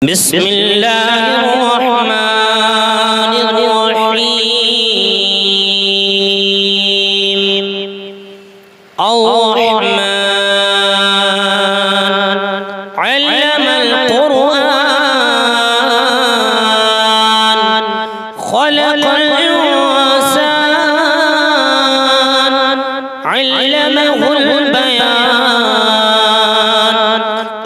بسم الله الرحمن الرحيم الرحمن علم القرآن خلق الإنسان علمه البيان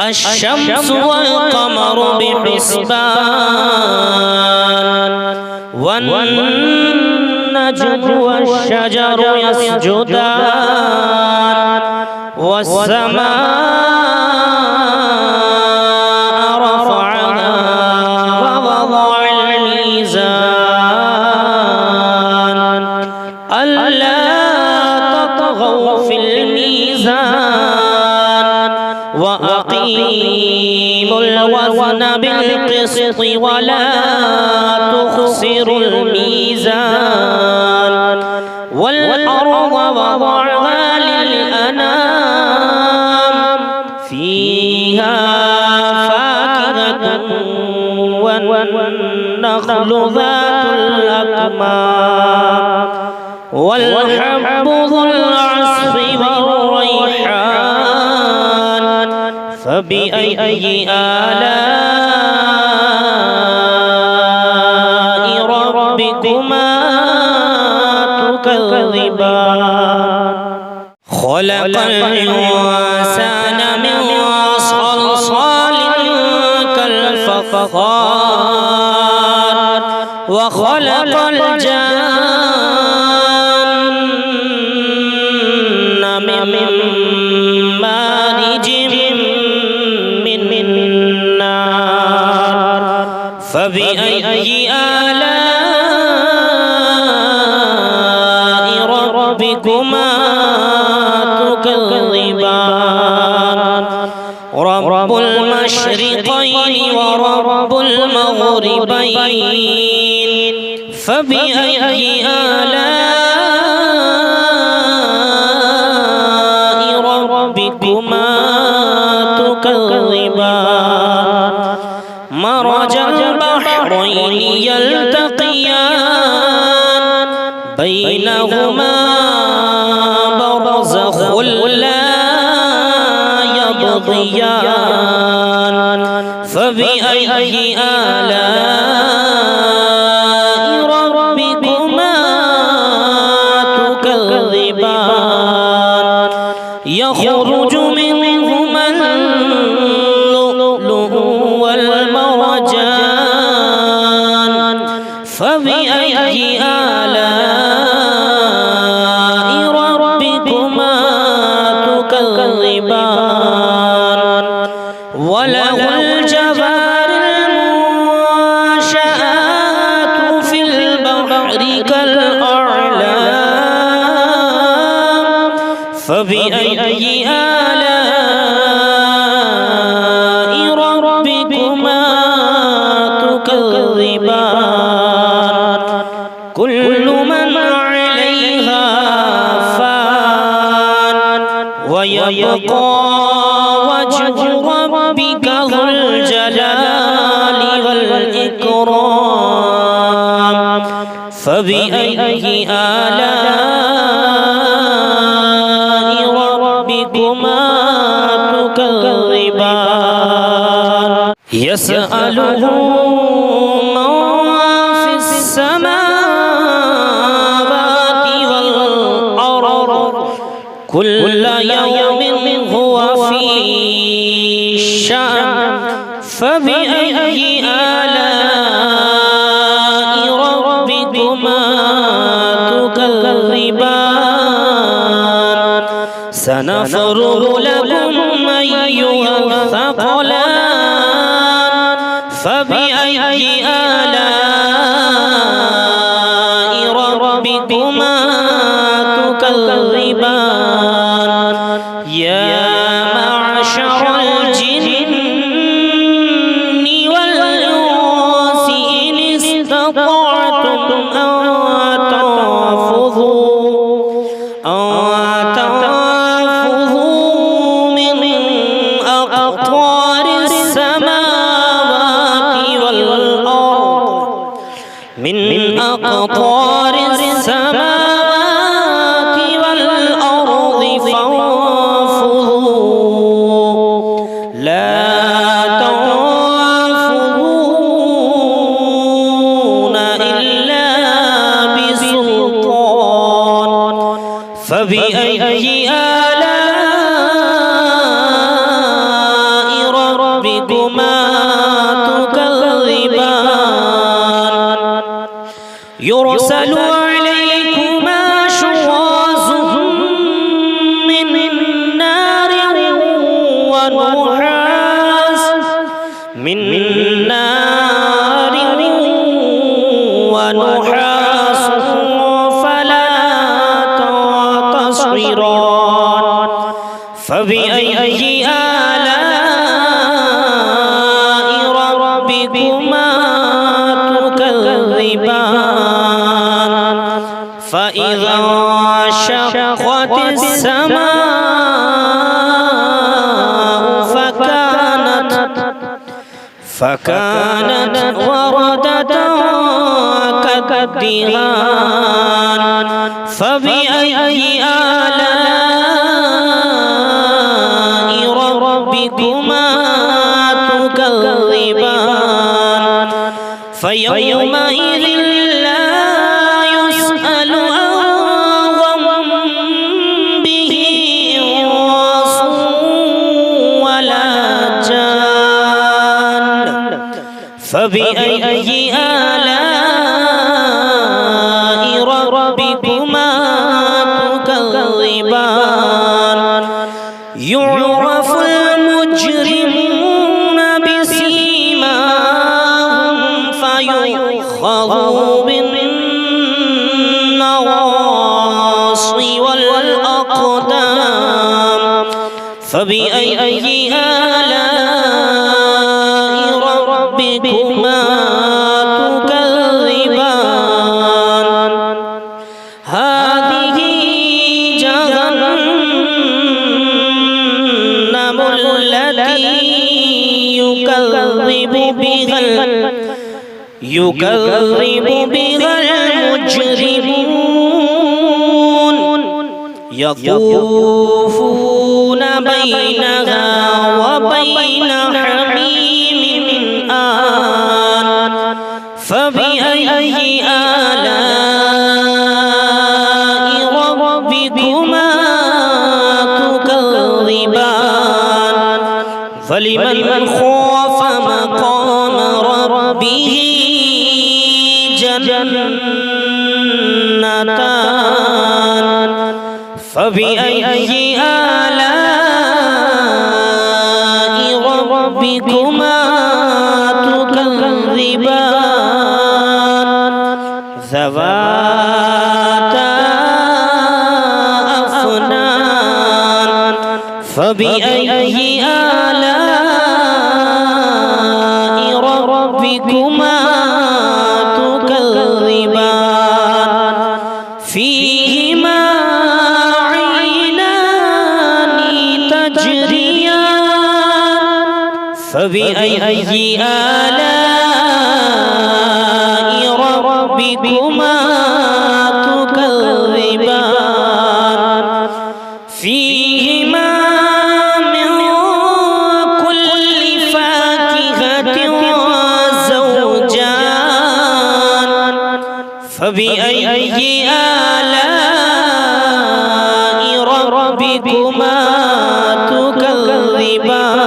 الشمس والقمر بحسبان والنجم والشجر يسجدان والسماء رفعها ووضع الميزان ألا تطغوا في الميزان وأقيموا الوزن بالقسط ولا تخسروا الميزان والأرض وضعها للأنام فيها فاكهة والنخل ذات الأكمام والحب ذو العصف والريحان فبأي آلاء ربكما تكذبان خلق الإنسان من صلصال كالفخار وخلق الجن من مارج من نار فبأي آلاء ربكما تكذبان رب المشرقين ورب المغربين فبأي آلاء ربكما تكذبان مرج البحرين يلتقيان بينهما برزخ لا يبغيان فبأي آلاء ربكما تكذبان يخرج منهما اللؤلؤ والمرجان فبأي آلاء ربكما تكذبان وله الجوار المنشآت في البحر كالأعلام فبأي آلاء ربكما تكذبان كل من عليها فان ويبقى وجه ربك ذو الجلال والإكرام فبأي آلاء ربكما تكذبان يسأله من في السماوات والأرض كل يوم هو في شأن فبأي آلاء ربكما تكذبان سنفرغ لكم أيها الثقلان فبأي آلاء ربكما تكذبان يا معشر الجن والإنس إن استطعتم أن تنفذوا من أقطار السماوات أقطار السماوات والأرض فانفذوا لا تنفذون إلا بسلطان فبأي آلاء ربكما تكذبان يرسل عليكما شواظ من نار ونحاس فلا تنتصران فبأي آلاء ربكما تكذبان فإذا انشقت السماء فكانت وردة كالدهان فبأي آلاء ربكما تكذبان فيومئذ لا يسأل عن ذنبه إنس ولا جان فبأي آلاء ربكما تكذبان يعرف المجرمون بسيماهم فيؤخذ بالنواصي والأقدام فبأي آلاء ربكما تكذبان هذه جهنم التي يكذب بها المجرمون يطوفون بينها وبين حميم آن فبأي آلاء ربكما تكذبان فلمن خاف مقام ربه جنتان فبأي آلاء ربكما تكذبان ذواتا أفنان فبأي آلاء ربكما تكذبان فيهما عينان تجريان فبأي آلاء ربكما تكذبان فيهما من كل فاكهة زوجان فبأي آلاء ربكما تكذبان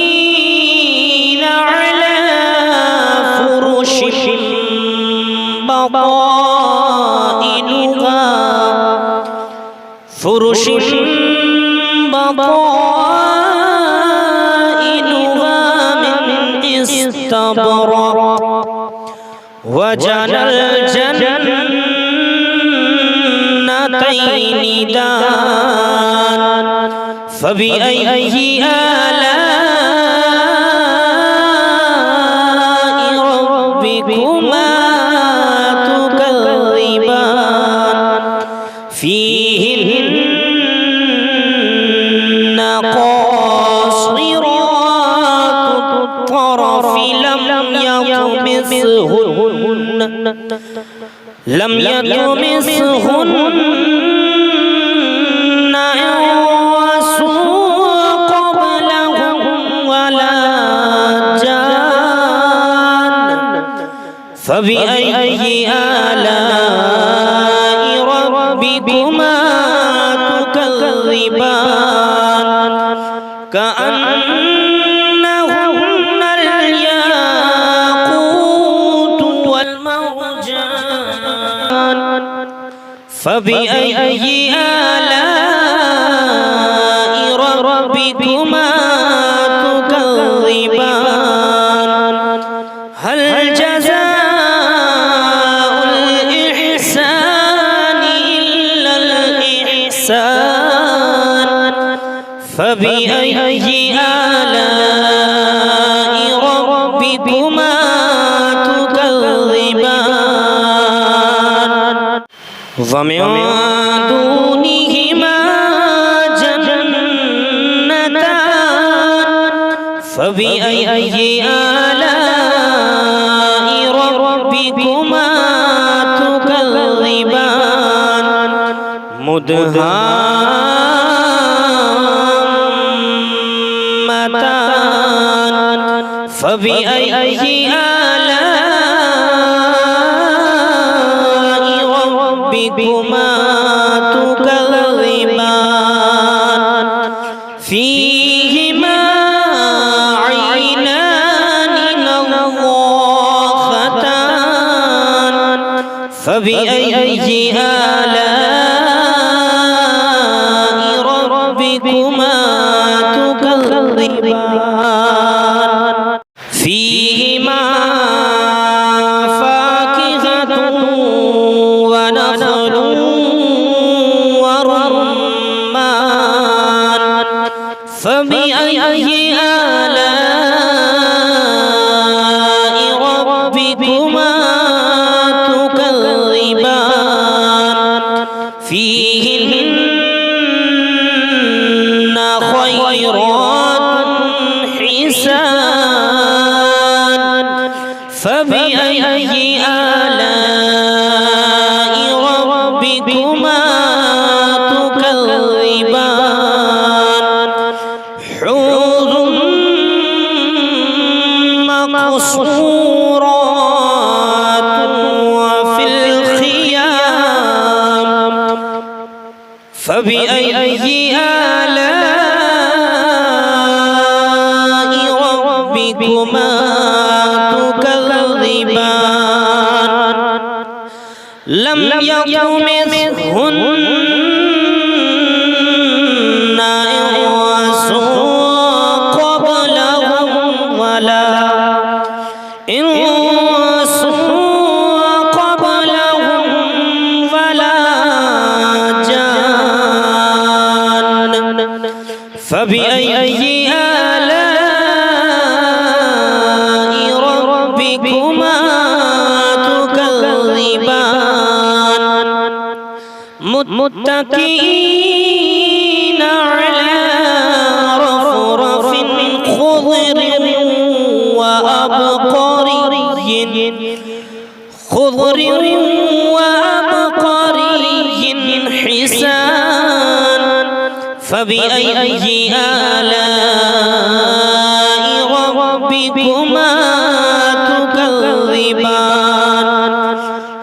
متكئين على فرش بطائنها من استبرق وجنى الجنتين دان فبأي آلاء ربكما تكذبان فيهن قاصرات الطرف لم يطمثهن يطمثهن لم يطمثهن إنس قبلهم ولا جان فبأي آلاء ربكما تكذبان كأنهن الياقوت والمرجان فبأي آلاء ربكما تكذبان هل جزاء الإحسان إلا الإحسان فبأي آلاء ربكما تكذبان ومن دونهما جنتان فبأي آلاء ربكما تكذبان مدهامتان فبأي آلاء ربكما تكذبان فيهما عينان نضاختان فبأي آلاء ربكما تكذبان فيهما فاكهة ونخل ورمان فبأي آلاء ربكما تكذبان فيهن خيرات حسان فبأي آلاء ربكما تكذبان حور مقصورات وفي الخيام فبأي آلاء ربكما تكذبان لم يطمثهن إنس قبلهم ولا إنس قبلهم ولا جان فبأي آلاء ربكما تكذبان متكئين على رفرف خضر وأبقري حسان فبأي آلاء ربكما تكذبان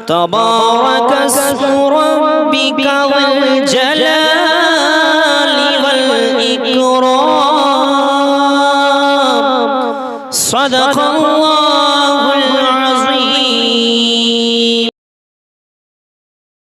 تبارك اسم ربك ذي الجلال والإكرام صدق الله